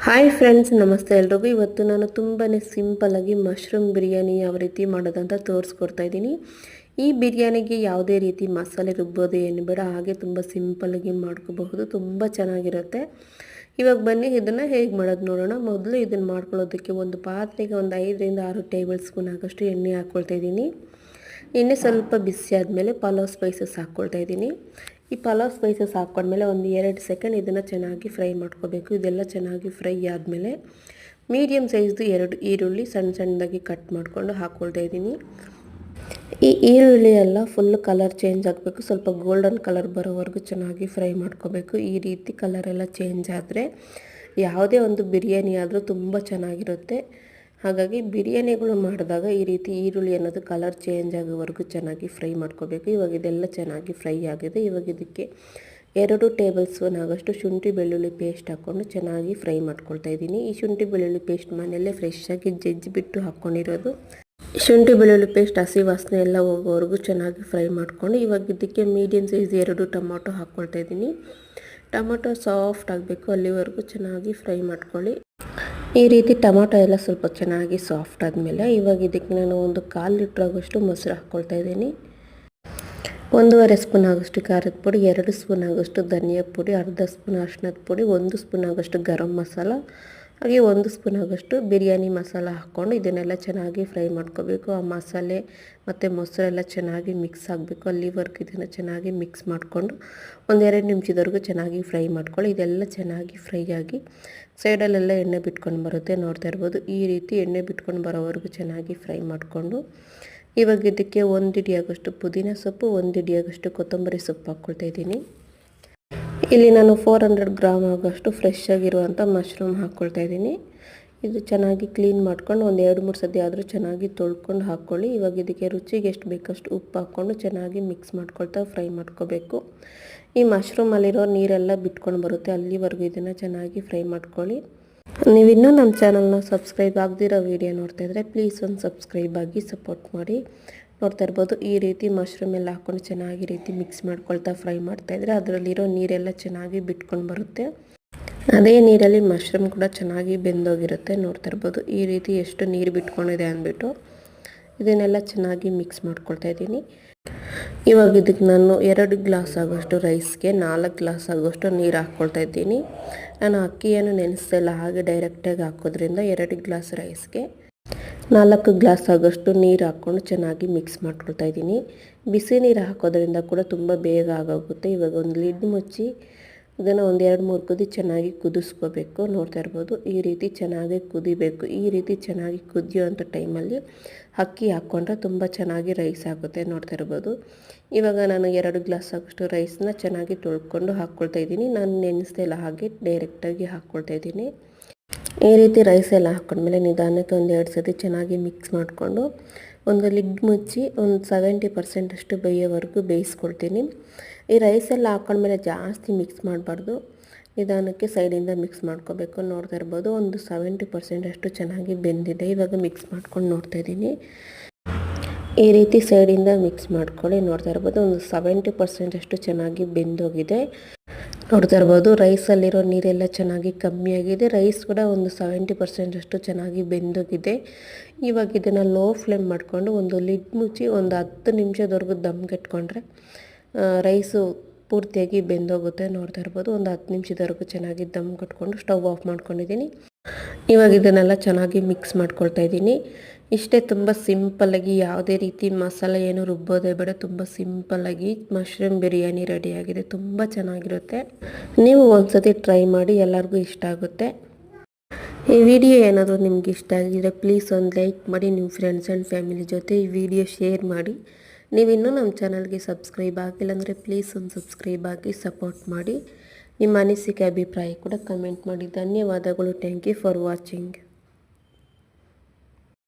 Hi friends, ನಮಸ್ತೆ ಎಲ್ರಿಗೂ. ಇವತ್ತು ನಾನು ತುಂಬಾ ಸಿಂಪಲ್ಲಾಗಿ ಮಶ್ರೂಮ್ ಬಿರಿಯಾನಿ ಯಾವ ರೀತಿ ಮಾಡೋದಂತ ತೋರಿಸ್ಕೊಡ್ತಾ ಇದ್ದೀನಿ. ಈ ಬಿರಿಯಾನಿಗೆ ಯಾವುದೇ ರೀತಿ ಮಸಾಲೆ ರುಬ್ಬೋದು ಏನು ಬೇಡ, ಹಾಗೆ ತುಂಬ ಸಿಂಪಲ್ಲಾಗಿ ಮಾಡ್ಕೋಬಹುದು. ತುಂಬ ಚೆನ್ನಾಗಿರುತ್ತೆ. ಇವಾಗ ಬನ್ನಿ ಇದನ್ನು ಹೇಗೆ ಮಾಡೋದು ನೋಡೋಣ. ಮೊದಲು ಇದನ್ನು ಮಾಡ್ಕೊಳ್ಳೋದಕ್ಕೆ ಒಂದು ಪಾತ್ರೆಗೆ ಒಂದು 5ರಿಂದ 6 ಟೇಬಲ್ ಸ್ಪೂನ್ ಆಗೋಷ್ಟು ಎಣ್ಣೆ ಹಾಕ್ಕೊಳ್ತಾ ಇದ್ದೀನಿ. ಎಣ್ಣೆ ಸ್ವಲ್ಪ ಬಿಸಿ ಆದಮೇಲೆ ಪಲಾವ್ ಸ್ಪೈಸಸ್ ಹಾಕ್ಕೊಳ್ತಾ ಇದ್ದೀನಿ. ಈ ಪಲಾವ್ ಸ್ಪೈಸಸ್ ಹಾಕ್ಕೊಂಡ್ಮೇಲೆ ಒಂದು 2 ಸೆಕೆಂಡ್ ಇದನ್ನು ಚೆನ್ನಾಗಿ ಫ್ರೈ ಮಾಡ್ಕೋಬೇಕು. ಇದೆಲ್ಲ ಚೆನ್ನಾಗಿ ಫ್ರೈ ಆದಮೇಲೆ ಮೀಡಿಯಮ್ ಸೈಜ್ದು 2 ಈರುಳ್ಳಿ ಸಣ್ಣದಾಗಿ ಕಟ್ ಮಾಡಿಕೊಂಡು ಹಾಕ್ಕೊಳ್ತಾ ಇದ್ದೀನಿ. ಈ ಈರುಳ್ಳಿ ಎಲ್ಲ ಫುಲ್ ಕಲರ್ ಚೇಂಜ್ ಆಗಬೇಕು. ಸ್ವಲ್ಪ ಗೋಲ್ಡನ್ ಕಲರ್ ಬರೋವರೆಗೂ ಚೆನ್ನಾಗಿ ಫ್ರೈ ಮಾಡ್ಕೋಬೇಕು. ಈ ರೀತಿ ಕಲರ್ ಎಲ್ಲ ಚೇಂಜ್ ಆದರೆ ಯಾವುದೇ ಒಂದು ಬಿರಿಯಾನಿ ಆದರೂ ತುಂಬ ಚೆನ್ನಾಗಿರುತ್ತೆ. ಹಾಗಾಗಿ ಬಿರಿಯಾನಿಗಳು ಮಾಡಿದಾಗ ಈ ರೀತಿ ಈರುಳ್ಳಿ ಅನ್ನೋದು ಕಲರ್ ಚೇಂಜ್ ಆಗೋವರೆಗೂ ಚೆನ್ನಾಗಿ ಫ್ರೈ ಮಾಡ್ಕೋಬೇಕು. ಇವಾಗ ಇದೆಲ್ಲ ಚೆನ್ನಾಗಿ ಫ್ರೈ ಆಗಿದೆ. ಇವಾಗ ಇದಕ್ಕೆ 2 ಟೇಬಲ್ ಸ್ಪೂನ್ ಆಗೋಷ್ಟು ಶುಂಠಿ ಬೆಳ್ಳುಳ್ಳಿ ಪೇಸ್ಟ್ ಹಾಕ್ಕೊಂಡು ಚೆನ್ನಾಗಿ ಫ್ರೈ ಮಾಡ್ಕೊಳ್ತಾ ಇದ್ದೀನಿ. ಈ ಶುಂಠಿ ಬೆಳ್ಳುಳ್ಳಿ ಪೇಸ್ಟ್ ಮನೆಯಲ್ಲೇ ಫ್ರೆಶ್ಶಾಗಿ ಜಜ್ಜಿಬಿಟ್ಟು ಹಾಕ್ಕೊಂಡಿರೋದು. ಶುಂಠಿ ಬೆಳ್ಳುಳ್ಳಿ ಪೇಸ್ಟ್ ಹಸಿ ವಾಸನೆ ಎಲ್ಲ ಹೋಗೋವರೆಗೂ ಚೆನ್ನಾಗಿ ಫ್ರೈ ಮಾಡ್ಕೊಂಡು ಇವಾಗ ಇದಕ್ಕೆ ಮೀಡಿಯಮ್ ಸೈಜ್ 2 ಟೊಮೊಟೊ ಹಾಕ್ಕೊಳ್ತಾ ಇದ್ದೀನಿ. ಟೊಮೊಟೊ ಸಾಫ್ಟ್ ಆಗಬೇಕು, ಅಲ್ಲಿವರೆಗೂ ಚೆನ್ನಾಗಿ ಫ್ರೈ ಮಾಡ್ಕೊಳ್ಳಿ. ಈ ರೀತಿ ಟೊಮೊಟೊ ಎಲ್ಲ ಸ್ವಲ್ಪ ಚೆನ್ನಾಗಿ ಸಾಫ್ಟ್ ಆದಮೇಲೆ ಇವಾಗ ಇದಕ್ಕೆ ನಾನು ಒಂದು 1/4 ಲೀಟ್ರ್ ಆಗೋಷ್ಟು ಮೊಸರು ಹಾಕ್ಕೊಳ್ತಾ ಇದ್ದೀನಿ. 1.5 ಸ್ಪೂನ್ ಆಗೋಷ್ಟು ಖಾರದ ಪುಡಿ, 2 ಸ್ಪೂನ್ ಆಗೋಷ್ಟು ಧನಿಯಾ ಪುಡಿ, ಅರ್ಧ ಸ್ಪೂನ್ ಅರಿಶಿಣದ ಪುಡಿ, 1 ಸ್ಪೂನ್ ಆಗೋಷ್ಟು ಗರಂ ಮಸಾಲ, ಹಾಗೆ 1 ಸ್ಪೂನ್ ಆಗೋಷ್ಟು ಬಿರಿಯಾನಿ ಮಸಾಲ ಹಾಕ್ಕೊಂಡು ಇದನ್ನೆಲ್ಲ ಚೆನ್ನಾಗಿ ಫ್ರೈ ಮಾಡ್ಕೋಬೇಕು. ಆ ಮಸಾಲೆ ಮತ್ತು ಮೊಸರೆಲ್ಲ ಚೆನ್ನಾಗಿ ಮಿಕ್ಸ್ ಆಗಬೇಕು. ಅಲ್ಲಿವರೆಗೂ ಇದನ್ನು ಚೆನ್ನಾಗಿ ಮಿಕ್ಸ್ ಮಾಡಿಕೊಂಡು ಒಂದು 2 ನಿಮಿಷದವರೆಗೂ ಚೆನ್ನಾಗಿ ಫ್ರೈ ಮಾಡ್ಕೊಳ್ಳಿ. ಇದೆಲ್ಲ ಚೆನ್ನಾಗಿ ಫ್ರೈ ಆಗಿ ಸೈಡಲ್ಲೆಲ್ಲ ಎಣ್ಣೆ ಬಿಟ್ಕೊಂಡು ಬರುತ್ತೆ, ನೋಡ್ತಾ ಇರ್ಬೋದು. ಈ ರೀತಿ ಎಣ್ಣೆ ಬಿಟ್ಕೊಂಡು ಬರೋವರೆಗೂ ಚೆನ್ನಾಗಿ ಫ್ರೈ ಮಾಡಿಕೊಂಡು ಇವಾಗ ಇದಕ್ಕೆ 1 ಹಿಡಿ ಆಗೋಷ್ಟು ಪುದೀನ ಸೊಪ್ಪು, 1 ಹಿಡಿ ಆಗೋಷ್ಟು ಕೊತ್ತಂಬರಿ ಸೊಪ್ಪು ಹಾಕ್ಕೊಳ್ತಾ ಇದ್ದೀನಿ. ಇಲ್ಲಿ ನಾನು 400 ಗ್ರಾಮ್ ಆಗೋಷ್ಟು ಫ್ರೆಶ್ ಆಗಿರುವಂಥ ಮಶ್ರೂಮ್ ಹಾಕ್ಕೊಳ್ತಾ ಇದ್ದೀನಿ. ಇದು ಚೆನ್ನಾಗಿ ಕ್ಲೀನ್ ಮಾಡ್ಕೊಂಡು ಒಂದು 2-3 ಸತಿ ಆದರೂ ಚೆನ್ನಾಗಿ ತೊಳ್ಕೊಂಡು ಹಾಕ್ಕೊಳ್ಳಿ. ಇವಾಗ ಇದಕ್ಕೆ ರುಚಿಗೆ ಎಷ್ಟು ಬೇಕಷ್ಟು ಉಪ್ಪು ಹಾಕ್ಕೊಂಡು ಚೆನ್ನಾಗಿ ಮಿಕ್ಸ್ ಮಾಡ್ಕೊಳ್ತಾ ಫ್ರೈ ಮಾಡ್ಕೋಬೇಕು. ಈ ಮಶ್ರೂಮಲ್ಲಿರೋ ನೀರೆಲ್ಲ ಬಿಟ್ಕೊಂಡು ಬರುತ್ತೆ, ಅಲ್ಲಿವರೆಗೂ ಇದನ್ನು ಚೆನ್ನಾಗಿ ಫ್ರೈ ಮಾಡ್ಕೊಳ್ಳಿ. ನೀವಿನ್ನೂ ನಮ್ಮ ಚಾನಲ್ನ ಸಬ್ಸ್ಕ್ರೈಬ್ ಆಗದಿರೋ ವಿಡಿಯೋ ನೋಡ್ತಾ ಇದ್ದರೆ ಪ್ಲೀಸ್ ಒಂದು ಸಬ್ಸ್ಕ್ರೈಬ್ ಆಗಿ ಸಪೋರ್ಟ್ ಮಾಡಿ. ನೋಡ್ತಾ ಇರ್ಬೋದು, ಈ ರೀತಿ ಮಶ್ರೂಮ್ ಎಲ್ಲ ಹಾಕ್ಕೊಂಡು ಚೆನ್ನಾಗಿ ರೀತಿ ಮಿಕ್ಸ್ ಮಾಡ್ಕೊಳ್ತಾ ಫ್ರೈ ಮಾಡ್ತಾಯಿದ್ರೆ ಅದರಲ್ಲಿರೋ ನೀರೆಲ್ಲ ಚೆನ್ನಾಗಿ ಬಿಟ್ಕೊಂಡು ಬರುತ್ತೆ. ಅದೇ ನೀರಲ್ಲಿ ಮಶ್ರೂಮ್ ಕೂಡ ಚೆನ್ನಾಗಿ ಬೆಂದೋಗಿರುತ್ತೆ. ನೋಡ್ತಾ ಇರ್ಬೋದು ಈ ರೀತಿ ಎಷ್ಟು ನೀರು ಬಿಟ್ಕೊಂಡಿದೆ ಅಂದ್ಬಿಟ್ಟು ಇದನ್ನೆಲ್ಲ ಚೆನ್ನಾಗಿ ಮಿಕ್ಸ್ ಮಾಡ್ಕೊಳ್ತಾ ಇದ್ದೀನಿ. ಇವಾಗ ಇದಕ್ಕೆ ನಾನು 2 ಗ್ಲಾಸ್ ಆಗೋಷ್ಟು ರೈಸ್ಗೆ 4 ಗ್ಲಾಸ್ ಆಗೋಷ್ಟು ನೀರು ಹಾಕ್ಕೊಳ್ತಾ ಇದ್ದೀನಿ. ನಾನು ಅಕ್ಕಿಯನ್ನು ನೆನೆಸ್ತಿಲ್ಲ, ಹಾಗೆ ಡೈರೆಕ್ಟಾಗಿ ಹಾಕೋದ್ರಿಂದ 2 ಗ್ಲಾಸ್ ರೈಸ್ಗೆ 4 ಗ್ಲಾಸ್ ಆಗೋಷ್ಟು ನೀರು ಹಾಕ್ಕೊಂಡು ಚೆನ್ನಾಗಿ ಮಿಕ್ಸ್ ಮಾಡ್ಕೊಳ್ತಾ ಇದ್ದೀನಿ. ಬಿಸಿ ನೀರು ಹಾಕೋದ್ರಿಂದ ಕೂಡ ತುಂಬ ಬೇಗ ಆಗೋಗುತ್ತೆ. ಇವಾಗ ಒಂದು ಲಿಡ್ ಮುಚ್ಚಿ ಇದನ್ನು ಒಂದು 2-3 ಕುದಿ ಚೆನ್ನಾಗಿ ಕುದಿಸ್ಕೋಬೇಕು. ನೋಡ್ತಾ ಇರ್ಬೋದು ಈ ರೀತಿ ಚೆನ್ನಾಗಿ ಕುದಿಬೇಕು. ಈ ರೀತಿ ಚೆನ್ನಾಗಿ ಕುದಿಯೋವಂಥ ಟೈಮಲ್ಲಿ ಅಕ್ಕಿ ಹಾಕ್ಕೊಂಡ್ರೆ ತುಂಬ ಚೆನ್ನಾಗಿ ರೈಸ್ ಆಗುತ್ತೆ. ನೋಡ್ತಾ ಇರ್ಬೋದು ಇವಾಗ ನಾನು 2 ಗ್ಲಾಸ್ ಆಗೋಷ್ಟು ರೈಸನ್ನ ಚೆನ್ನಾಗಿ ತೊಳ್ಕೊಂಡು ಹಾಕ್ಕೊಳ್ತಾ ಇದ್ದೀನಿ. ನಾನು ನೆನೆಸ್ತಾ ಇಲ್ಲ, ಹಾಗೆ ಡೈರೆಕ್ಟಾಗಿ ಹಾಕ್ಕೊಳ್ತಾ ಇದ್ದೀನಿ. ಈ ರೀತಿ ರೈಸ್ ಎಲ್ಲ ಹಾಕ್ಕೊಂಡ್ಮೇಲೆ ನಿಧಾನಕ್ಕೆ ಒಂದು 2 ಸತಿ ಚೆನ್ನಾಗಿ ಮಿಕ್ಸ್ ಮಾಡಿಕೊಂಡು ಒಂದು ಲಿಡ್ ಮುಚ್ಚಿ ಒಂದು 70% ಅಷ್ಟು ಬೇಯೋವರೆಗೂ ಬೇಯಿಸ್ಕೊಳ್ತೀನಿ. ಈ ರೈಸ್ ಎಲ್ಲ ಹಾಕ್ಕೊಂಡ್ಮೇಲೆ ಜಾಸ್ತಿ ಮಿಕ್ಸ್ ಮಾಡಬಾರ್ದು, ನಿಧಾನಕ್ಕೆ ಸೈಡಿಂದ ಮಿಕ್ಸ್ ಮಾಡ್ಕೋಬೇಕು. ನೋಡ್ತಾ ಇರ್ಬೋದು ಒಂದು 70% ಅಷ್ಟು ಚೆನ್ನಾಗಿ ಬೆಂದಿದೆ. ಇವಾಗ ಮಿಕ್ಸ್ ಮಾಡ್ಕೊಂಡು ನೋಡ್ತಾ ಇದ್ದೀನಿ. ಈ ರೀತಿ ಸೈಡಿಂದ ಮಿಕ್ಸ್ ಮಾಡ್ಕೊಳ್ಳಿ. ನೋಡ್ತಾ ಇರ್ಬೋದು ಒಂದು 70% ಅಷ್ಟು ಚೆನ್ನಾಗಿ ಬೆಂದೋಗಿದೆ. ನೋಡ್ತಾ ಇರ್ಬೋದು ರೈಸಲ್ಲಿರೋ ನೀರೆಲ್ಲ ಚೆನ್ನಾಗಿ ಕಮ್ಮಿ ಆಗಿದೆ. ರೈಸ್ ಕೂಡ ಒಂದು 70% ಅಷ್ಟು ಚೆನ್ನಾಗಿ ಬೆಂದೋಗಿದೆ. ಇವಾಗ ಇದನ್ನು ಲೋ ಫ್ಲೇಮ್ ಮಾಡಿಕೊಂಡು ಒಂದು ಲಿಡ್ ಮುಚ್ಚಿ ಒಂದು 10 ನಿಮಿಷದವರೆಗೂ ದಮ್ಗೆ ಇಟ್ಕೊಂಡ್ರೆ ರೈಸು ಪೂರ್ತಿಯಾಗಿ ಬೆಂದೋಗುತ್ತೆ. ನೋಡ್ತಾ ಇರ್ಬೋದು ಒಂದು 10 ನಿಮಿಷದವರೆಗೂ ಚೆನ್ನಾಗಿ ದಮ್ ಕಟ್ಕೊಂಡು ಸ್ಟವ್ ಆಫ್ ಮಾಡ್ಕೊಂಡಿದ್ದೀನಿ. ಇವಾಗ ಇದನ್ನೆಲ್ಲ ಚೆನ್ನಾಗಿ ಮಿಕ್ಸ್ ಮಾಡ್ಕೊಳ್ತಾ ಇದ್ದೀನಿ. ಇಷ್ಟೇ, ತುಂಬ ಸಿಂಪಲ್ಲಾಗಿ ಯಾವುದೇ ರೀತಿ ಮಸಾಲೆ ಏನು ರುಬ್ಬೋದೇ ಬೇಡ, ತುಂಬ ಸಿಂಪಲ್ಲಾಗಿ ಮಶ್ರೂಮ್ ಬಿರಿಯಾನಿ ರೆಡಿಯಾಗಿದೆ. ತುಂಬ ಚೆನ್ನಾಗಿರುತ್ತೆ. ನೀವು ಒಂದ್ಸತಿ ಟ್ರೈ ಮಾಡಿ, ಎಲ್ಲರಿಗೂ ಇಷ್ಟ ಆಗುತ್ತೆ. ಈ ವಿಡಿಯೋ ಏನಾದರೂ ನಿಮ್ಗೆ ಇಷ್ಟ ಆಗಿದ್ರೆ ಪ್ಲೀಸ್ ಒಂದು ಲೈಕ್ ಮಾಡಿ, ನಿಮ್ಮ ಫ್ರೆಂಡ್ಸ್ ಆ್ಯಂಡ್ ಫ್ಯಾಮಿಲಿ ಜೊತೆ ಈ ವಿಡಿಯೋ ಶೇರ್ ಮಾಡಿ. ನೀವಿನ್ನೂ ನಮ್ಮ ಚಾನಲ್ಗೆ ಸಬ್ಸ್ಕ್ರೈಬ್ ಆಗಿಲ್ಲ ಅಂದರೆ ಪ್ಲೀಸ್ ಒಂದು ಸಬ್ಸ್ಕ್ರೈಬ್ ಆಗಿ ಸಪೋರ್ಟ್ ಮಾಡಿ. ನಿಮ್ಮ ಅನಿಸಿಕೆ ಅಭಿಪ್ರಾಯ ಕೂಡ ಕಮೆಂಟ್ ಮಾಡಿ. ಧನ್ಯವಾದಗಳು. Thank you for watching.